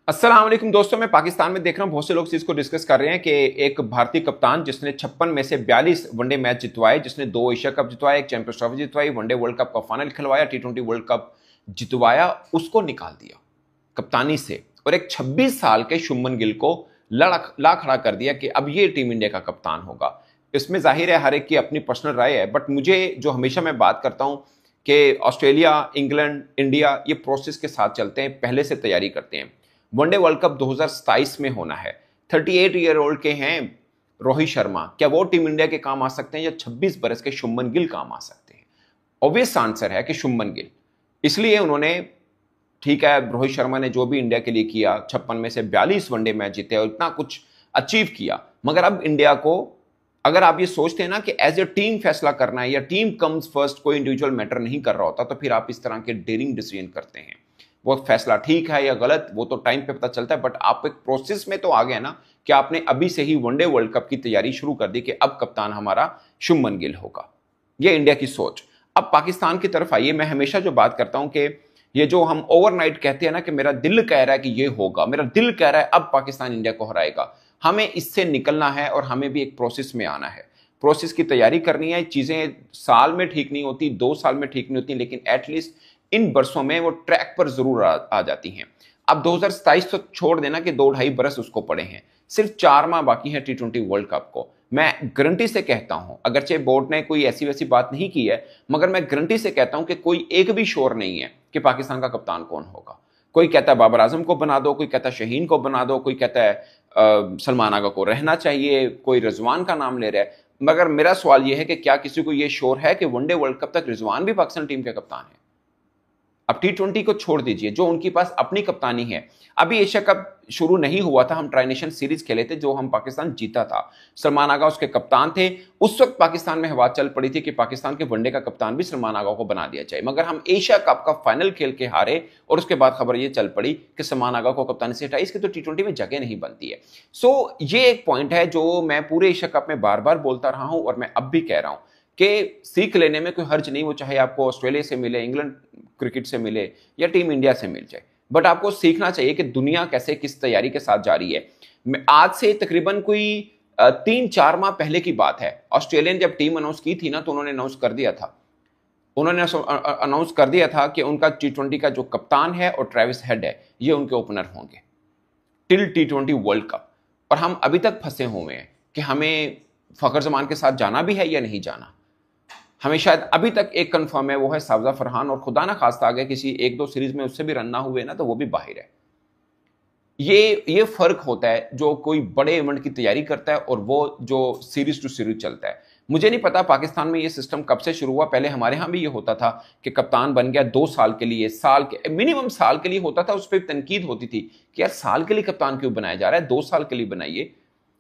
अस्सलाम वालेकुम दोस्तों, मैं पाकिस्तान में देख रहा हूं बहुत से लोग इस चीज को डिस्कस कर रहे हैं कि एक भारतीय कप्तान जिसने 56 में से 42 वनडे मैच जितवाए, जिसने 2 एशिया कप जितवाए, एक चैंपियंस ट्रॉफी जितवाई, वनडे वर्ल्ड कप का फाइनल खिलवाया, टी20 वर्ल्ड कप जितवाया, उसको निकाल दिया कप्तानी से और एक 26 साल के शुभमन गिल को ला खड़ा कर दिया कि अब ये टीम इंडिया का कप्तान होगा। इसमें जाहिर है हर एक की अपनी पर्सनल राय है, बट मुझे जो हमेशा मैं बात करता हूं कि ऑस्ट्रेलिया, इंग्लैंड, इंडिया ये प्रोसेस के साथ चलते हैं, पहले से तैयारी करते हैं। वनडे वर्ल्ड कप 2027 में होना है। 38 ईयर ओल्ड के हैं रोहित शर्मा, क्या वो टीम इंडिया के काम आ सकते हैं या 26 बरस के शुभमन गिल काम आ सकते हैं? ऑब्वियस आंसर है कि शुभमन गिल। इसलिए उन्होंने, ठीक है, रोहित शर्मा ने जो भी इंडिया के लिए किया, 56 में से 42 वनडे मैच जीते और इतना कुछ अचीव किया, मगर अब इंडिया को, अगर आप ये सोचते हैं ना कि एज ए टीम फैसला करना है या टीम कम्स फर्स्ट, कोई इंडिविजुअल मैटर नहीं कर रहा होता, तो फिर आप इस तरह के डेयरिंग डिसीजन करते हैं। वो फैसला ठीक है या गलत वो तो टाइम पे पता चलता है, बट आप एक प्रोसेस में तो आ गए ना कि आपने अभी से ही वनडे वर्ल्ड कप की तैयारी शुरू कर दी कि अब कप्तान हमारा शुभमन गिल होगा। ये इंडिया की सोच। अब पाकिस्तान की तरफ आइए। मैं हमेशा जो बात करता हूं कि ये जो हम ओवरनाइट कहते हैं ना कि मेरा दिल कह रहा है कि ये होगा, मेरा दिल कह रहा है अब पाकिस्तान इंडिया को हराएगा, हमें इससे निकलना है और हमें भी एक प्रोसेस में आना है, प्रोसेस की तैयारी करनी है। चीजें साल में ठीक नहीं होती, 2 साल में ठीक नहीं होती, लेकिन एटलीस्ट इन बरसों में वो ट्रैक पर जरूर आ जाती हैं। अब 2027 तो छोड़ देना कि 2-2.5 बरस उसको पड़े हैं, सिर्फ 4 माह बाकी है टी20 वर्ल्ड कप को। मैं गारंटी से कहता हूं, अगरचे बोर्ड ने कोई ऐसी वैसी बात नहीं की है, मगर मैं गारंटी से कहता हूं कि कोई एक भी शोर नहीं है कि पाकिस्तान का कप्तान कौन होगा। कोई कहता है बाबर आजम को बना दो, कोई कहता है शहीन को बना दो, कोई कहता है सलमान आगा को रहना चाहिए, कोई रिजवान का नाम ले रहा है। मगर मेरा सवाल यह है कि क्या किसी को यह शोर है कि वनडे वर्ल्ड कप तक रिजवान भी पाकिस्तान टीम के कप्तान है? अब टी20 को छोड़ दीजिए, जो उनके पास अपनी कप्तानी है। अभी एशिया कप शुरू नहीं हुआ था, हम ट्राई नेशन सीरीज खेले थे जो हम पाकिस्तान जीता था, सलमान आगा उसके कप्तान थे। उस वक्त पाकिस्तान में हवा चल पड़ी थी कि पाकिस्तान के वनडे का कप्तान भी सलमान आगा को बना दिया जाए, मगर हम एशिया कप का फाइनल खेल के हारे और उसके बाद खबर यह चल पड़ी कि सलमान आगा को कप्तानी से हटाई, इसकी तो टी20 में जगह नहीं बनती है। सो ये एक पॉइंट है जो मैं पूरे एशिया कप में बार बार बोलता रहा हूं और मैं अब भी कह रहा हूं कि सीख लेने में कोई हर्ज नहीं, वो चाहे आपको ऑस्ट्रेलिया से मिले, इंग्लैंड क्रिकेट से मिले या टीम इंडिया से मिल जाए, बट आपको सीखना चाहिए कि दुनिया कैसे किस तैयारी के साथ जा रही है। आज से तकरीबन कोई 3-4 माह पहले की बात है, ऑस्ट्रेलिया ने जब टीम अनाउंस की थी ना, तो उन्होंने अनाउंस कर दिया था कि उनका टी20 का जो कप्तान है और ट्रेविस हेड है, ये उनके ओपनर होंगे टिल टी20 वर्ल्ड कप। और हम अभी तक फंसे हुए हैं कि हमें फखर जमान के साथ जाना भी है या नहीं जाना। हमें शायद अभी तक एक कंफर्म है, वो है सावजा फरहान, और खुदा ना खास्ता आगे किसी 1-2 सीरीज में उससे भी रन ना हुए ना, तो वो भी बाहर है। ये फर्क होता है जो कोई बड़े इवेंट की तैयारी करता है और वो जो सीरीज टू सीरीज चलता है। मुझे नहीं पता पाकिस्तान में ये सिस्टम कब से शुरू हुआ, पहले हमारे यहां भी ये होता था कि कप्तान बन गया 2 साल के लिए, साल के मिनिमम साल के लिए होता था, उस पर तनकीद होती थी कि यार साल के लिए कप्तान क्यों बनाया जा रहा है, 2 साल के लिए बनाइए।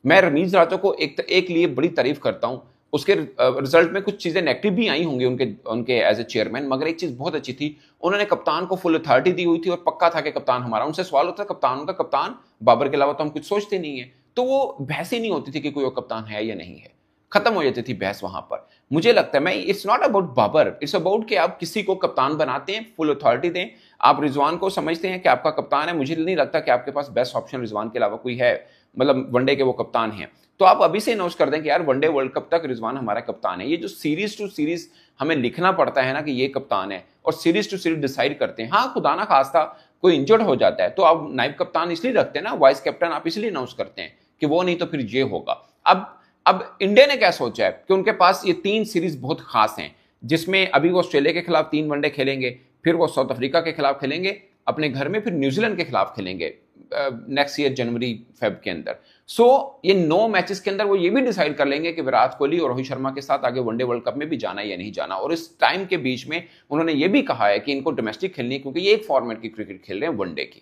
मैं रमीज राजा को एक लिए बड़ी तारीफ करता हूं, उसके रिजल्ट में कुछ चीजें नेगेटिव भी आई होंगी उनके एज ए चेयरमैन, मगर एक चीज बहुत अच्छी थी, उन्होंने कप्तान को फुल अथॉरिटी दी हुई थी और पक्का था कि कप्तान हमारा। उनसे सवाल होता था कप्तान का, कप्तान बाबर के अलावा तो हम कुछ सोचते नहीं है, तो वो बहस ही नहीं होती थी कि कोई और कप्तान है या नहीं है, खत्म हो जाती थी बहस वहां पर। मुझे लगता है, मैं, it's not about Babar, it's about कि आप किसी को कप्तान बनाते हैं, फुल अथॉरिटी दें। आप रिजवान को समझते हैं कि आपका कप्तान है, मुझे नहीं लगता कि आपके पास बेस्ट ऑप्शन रिजवान के अलावा कोई है, मतलब वनडे के वो कप्तान हैं, तो आप अभी से अनाउंस कर दें कि यार वनडे वर्ल्ड कप तक रिजवान हमारा कप्तान है। ये जो सीरीज टू सीरीज हमें लिखना पड़ता है ना कि ये कप्तान है, और सीरीज टू सीरीज डिसाइड करते हैं। हाँ, खुदा ना खास्ता कोई इंजर्ड हो जाता है तो आप नायब कप्तान इसलिए रखते हैं ना, वाइस कैप्टन आप इसलिए अनाउंस करते हैं कि वो नहीं तो फिर ये होगा। अब इंडिया ने क्या सोचा है कि उनके पास ये 3 सीरीज बहुत खास हैं, जिसमें अभी वो ऑस्ट्रेलिया के खिलाफ 3 वनडे खेलेंगे, फिर वो साउथ अफ्रीका के खिलाफ खेलेंगे अपने घर में, फिर न्यूजीलैंड के खिलाफ खेलेंगे नेक्स्ट ईयर जनवरी फेब के अंदर। सो ये 9 मैचेस के अंदर वो ये भी डिसाइड कर लेंगे कि विराट कोहली और रोहित शर्मा के साथ आगे वनडे वर्ल्ड कप में भी जाना या नहीं जाना। और इस टाइम के बीच में उन्होंने ये भी कहा है कि इनको डोमेस्टिक खेलनी है, क्योंकि ये एक फॉर्मेट की क्रिकेट खेल रहे हैं वनडे की,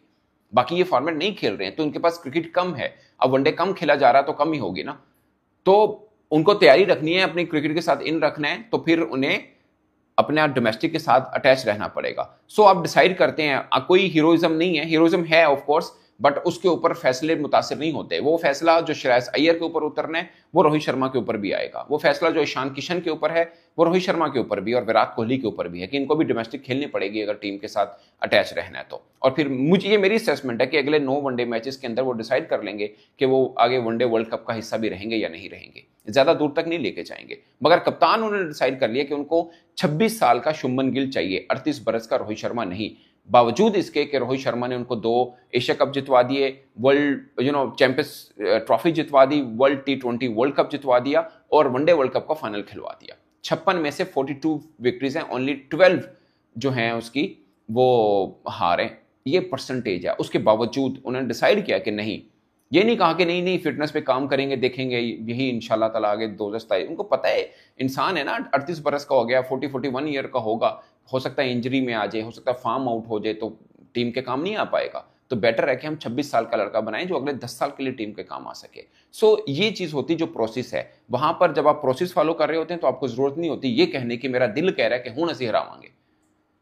बाकी ये फॉर्मेट नहीं खेल रहे हैं, तो उनके पास क्रिकेट कम है। अब वनडे कम खेला जा रहा है तो कम ही होगी ना, तो उनको तैयारी रखनी है, अपनी क्रिकेट के साथ इन रखना है, तो फिर उन्हें अपने डोमेस्टिक के साथ अटैच रहना पड़ेगा। सो आप डिसाइड करते हैं, कोई हीरोइज्म नहीं है, हीरोइज्म है ऑफ कोर्स, बट उसके ऊपर फैसले मुतासिर नहीं होते। वो फैसला जो श्रेयस अय्यर के ऊपर उतरना है वो रोहित शर्मा के ऊपर भी आएगा। वो फैसला जो ईशान किशन के ऊपर है वो रोहित शर्मा के ऊपर भी और विराट कोहली के ऊपर भी है कि इनको भी डोमेस्टिक खेलनी पड़ेगी अगर टीम के साथ अटैच रहना है तो। और फिर मुझे ये मेरी असेसमेंट है कि अगले 9 वनडे मैचेस के अंदर वो डिसाइड कर लेंगे कि वो आगे वनडे वर्ल्ड कप का हिस्सा भी रहेंगे या नहीं रहेंगे, ज्यादा दूर तक नहीं लेके जाएंगे। मगर कप्तान उन्होंने डिसाइड कर लिया कि उनको 26 साल का शुभमन गिल चाहिए, 38 बरस का रोहित शर्मा नहीं। बावजूद इसके कि रोहित शर्मा ने उनको 2 एशिया कप जितवा दिए, वर्ल्ड चैंपियंस ट्रॉफी जितवा दी, वर्ल्ड T20 वर्ल्ड कप जितवा दिया और वनडे वर्ल्ड कप का फाइनल खिलवा दिया। 56 में से 42 विक्ट्रीज हैं, ओनली 12 जो हैं उसकी वो हार हैं। ये परसेंटेज है। उसके बावजूद उन्होंने डिसाइड किया कि नहीं, ये नहीं कहा कि नहीं नहीं फिटनेस पे काम करेंगे, देखेंगे यही इंशाल्लाह ताला आगे 2027। उनको पता है इंसान है ना, 38 बरस का हो गया, 41 ईयर का होगा, हो सकता है इंजरी में आ जाए, हो सकता है फार्म आउट हो जाए तो टीम के काम नहीं आ पाएगा। तो बेटर है कि हम 26 साल का लड़का बनाएं जो अगले 10 साल के लिए टीम के काम आ सके। सो ये चीज होती जो प्रोसेस है, वहां पर जब आप प्रोसेस फॉलो कर रहे होते हैं तो आपको जरूरत नहीं होती ये कहने की मेरा दिल कह रहा है कि हूं असी हरावांगे।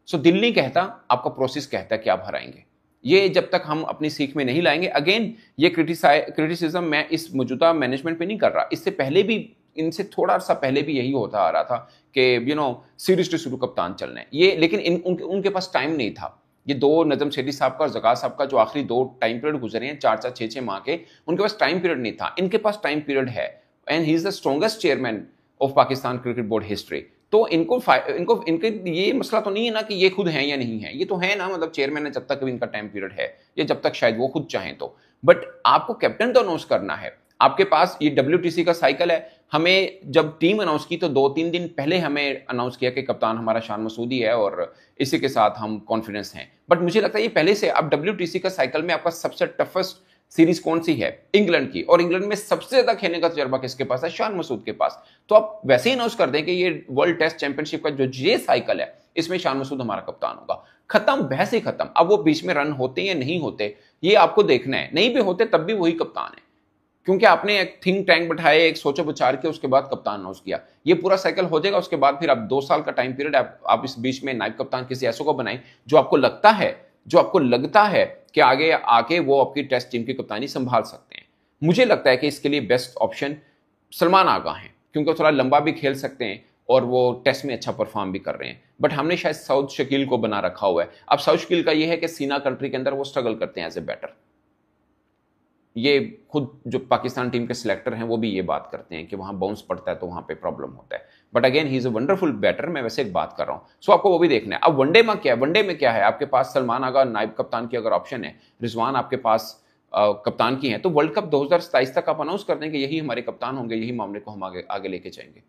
सो दिल नहीं कहता, आपका प्रोसेस कहता है कि आप हराएंगे। ये जब तक हम अपनी सीख में नहीं लाएंगे, अगेन ये क्रिटिसिज्म मैं इस मौजूदा मैनेजमेंट पे नहीं कर रहा, इससे पहले भी, इनसे थोड़ा सा पहले भी यही होता आ रहा था कि सीरीज टू शुरू कप्तान चलने ये, लेकिन उनके पास टाइम नहीं था। ये 2 नजम शेठी साहब का और जका साहब का जो आखिरी 2 टाइम पीरियड गुजरे हैं 4-4 6-6 माह के, उनके पास टाइम पीरियड नहीं था। इनके पास टाइम पीरियड है and he is the strongest chairman of Pakistan cricket board history. तो इनके ये मसला तो नहीं है ना कि ये खुद हैं या नहीं है, ये तो है ना, मतलब चेयरमैन है जब तक भी इनका टाइम पीरियड है, ये जब तक शायद वो खुद चाहें तो। बट आपको कैप्टन तो अनाउंस करना है। आपके पास ये WTC का साइकिल है, हमें जब टीम अनाउंस की तो 2-3 दिन पहले हमें अनाउंस किया कि कप्तान हमारा शान मसूदी है और इसी के साथ हम कॉन्फिडेंस हैं। बट मुझे लगता है ये पहले से, अब WTC का साइकिल में आपका सबसे टफेस्ट सीरीज कौन सी है? इंग्लैंड की, और इंग्लैंड में सबसे ज्यादा खेलने का तजर्बा किसके पास है? शान मसूद के पास। तो आप वैसे ही अनाउंस कर दें कि ये वर्ल्ड टेस्ट चैंपियनशिप का जो ये साइकिल है इसमें शान मसूद हमारा कप्तान होगा, खत्म, बहस ही खत्म। अब वो बीच में रन होते या नहीं होते ये आपको देखना है, नहीं भी होते तब भी वही कप्तान है, क्योंकि आपने एक थिंक टैंक बैठाए, एक सोचो विचार के उसके बाद कप्तान अनाउंस किया। ये पूरा साइकिल हो जाएगा, उसके बाद फिर आप 2 साल का टाइम पीरियड आप इस बीच में नायब कप्तान किसी ऐसे को बनाएं जो आपको लगता है कि आगे आके वो आपकी टेस्ट टीम की कप्तानी संभाल सकते हैं। मुझे लगता है कि इसके लिए बेस्ट ऑप्शन सलमान आगा हैं, क्योंकि थोड़ा लंबा भी खेल सकते हैं और वो टेस्ट में अच्छा परफॉर्म भी कर रहे हैं। बट हमने शायद साउथ शकील को बना रखा हुआ है। अब साउथ शकील का ये है कि सीना कंट्री के अंदर वो स्ट्रगल करते हैं एज ए बैटर। ये खुद जो पाकिस्तान टीम के सिलेक्टर हैं वो भी ये बात करते हैं कि वहां बाउंस पड़ता है तो वहां पे प्रॉब्लम होता है। But again he is a wonderful batter, मैं वैसे एक बात कर रहा हूं। सो आपको वो भी देखना है। अब वनडे में क्या है, आपके पास सलमान आगा नायब कप्तान की अगर ऑप्शन है, रिजवान आपके पास कप्तान की है, तो वर्ल्ड कप 2027 तक आप अनाउंस कर दें कि यही हमारे कप्तान होंगे, यही मामले को हम आगे लेके जाएंगे।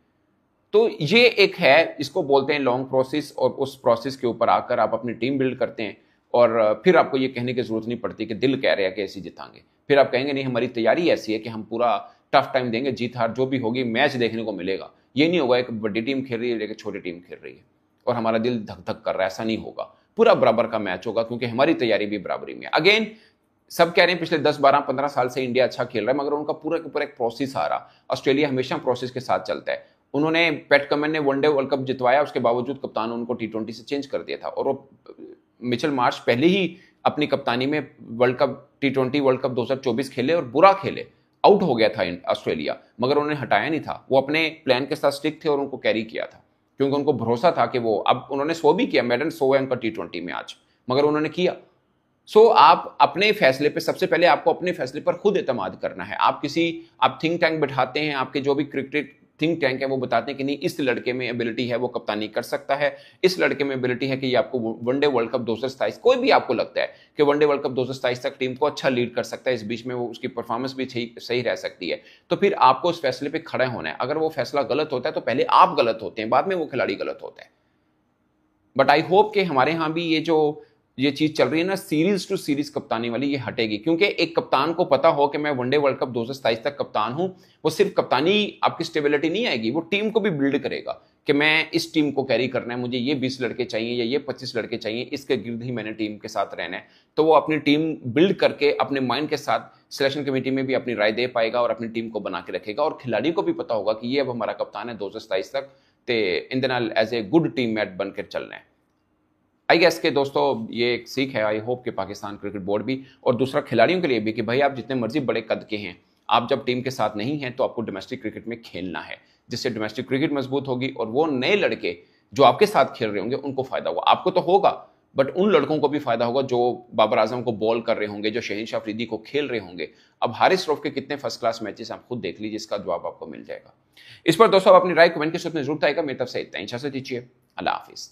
तो ये एक है, इसको बोलते हैं लॉन्ग प्रोसेस, और उस प्रोसेस के ऊपर आकर आप अपनी टीम बिल्ड करते हैं और फिर आपको ये कहने की जरूरत नहीं पड़ती कि दिल कह रहा है कि ऐसे जिताएंगे। फिर आप कहेंगे नहीं हमारी तैयारी ऐसी है कि हम पूरा टफ टाइम देंगे, जीत हार जो भी होगी मैच देखने को मिलेगा। ये नहीं होगा एक बड़ी टीम खेल रही है लेकिन छोटी टीम खेल रही है और हमारा दिल धक धक कर रहा है, ऐसा नहीं होगा। पूरा बराबर का मैच होगा क्योंकि हमारी तैयारी भी बराबरी में है। अगेन सब कह रहे हैं पिछले 10, 12, 15 साल से इंडिया अच्छा खेल रहा है, मगर उनका पूरा के पूरा एक प्रोसेस आ रहा। ऑस्ट्रेलिया हमेशा प्रोसेस के साथ चलता है। उन्होंने पैट कमिंस ने वनडे वर्ल्ड कप जितवाया, उसके बावजूद कप्तान उनको T20 से चेंज कर दिया था और वो मिचेल मार्श पहले ही अपनी कप्तानी में world cup T20 world cup 2024 खेले और बुरा खेले, आउट हो गया था ऑस्ट्रेलिया, मगर उन्होंने हटाया नहीं था। वो अपने प्लान के साथ स्टिक थे और उनको कैरी किया था क्योंकि उनको भरोसा था कि वो, अब उन्होंने 100 भी किया, मेडन 100 है उनका T20 में आज, मगर उन्होंने किया। सो आप अपने फैसले पे, सबसे पहले आपको अपने फैसले पर खुद एतमाद करना है। आप थिंक टैंक बैठाते हैं, आपके जो भी क्रिकेट थिंक टैंक है वो बताते हैं कि नहीं इस लड़के में एबिलिटी है, वो कप्तानी कर सकता है, इस लड़के में एबिलिटी है कि ये आपको वनडे वर्ल्ड कप 2027, कोई भी आपको लगता है कि वनडे वर्ल्ड कप 2027 तक टीम को अच्छा लीड कर सकता है, इस बीच में वो उसकी परफॉर्मेंस भी सही रह सकती है, तो फिर आपको उस फैसले पे खड़ा होना है। अगर वो फैसला गलत होता है तो पहले आप गलत होते हैं, बाद में वो खिलाड़ी गलत होता है। बट आई होप कि हमारे यहाँ भी ये चीज चल रही है ना, सीरीज टू सीरीज कप्तानी वाली, ये हटेगी। क्योंकि एक कप्तान को पता हो कि मैं वनडे वर्ल्ड कप 2027 तक कप्तान हूं, वो सिर्फ कप्तानी आपकी स्टेबिलिटी नहीं आएगी, वो टीम को भी बिल्ड करेगा कि मैं इस टीम को कैरी करना है, मुझे ये 20 लड़के चाहिए या ये 25 लड़के चाहिए, इसके गिर्द ही मैंने टीम के साथ रहना है। तो वो अपनी टीम बिल्ड करके अपने माइंड के साथ सिलेक्शन कमेटी में भी अपनी राय दे पाएगा और अपनी टीम को बना के रखेगा, और खिलाड़ी को भी पता होगा कि ये अब हमारा कप्तान है 2027 तक, तो in as a good team mate बनकर चलना है। आई गेस के दोस्तों ये एक सीख है, आई होप कि पाकिस्तान क्रिकेट बोर्ड भी और दूसरा खिलाड़ियों के लिए भी कि भाई आप जितने मर्जी बड़े कद के हैं, आप जब टीम के साथ नहीं हैं तो आपको डोमेस्टिक क्रिकेट में खेलना है, जिससे डोमेस्टिक क्रिकेट मजबूत होगी और वो नए लड़के जो आपके साथ खेल रहे होंगे उनको फायदा होगा। आपको तो होगा बट उन लड़कों को भी फायदा होगा जो बाबर आजम को बॉल कर रहे होंगे, जो शहीन शाह अफरीदी को खेल रहे होंगे। अब हारिस रऊफ के कितने फर्स्ट क्लास मैचेस आप खुद देख लीजिए, इसका जवाब आपको मिल जाएगा। इस पर दोस्तों आप अपनी राय कमेंट के सूत्र में जरूर आएगा। मेरी तरफ से इतना ही, इजाजत दीजिए, अल्लाह हाफिज।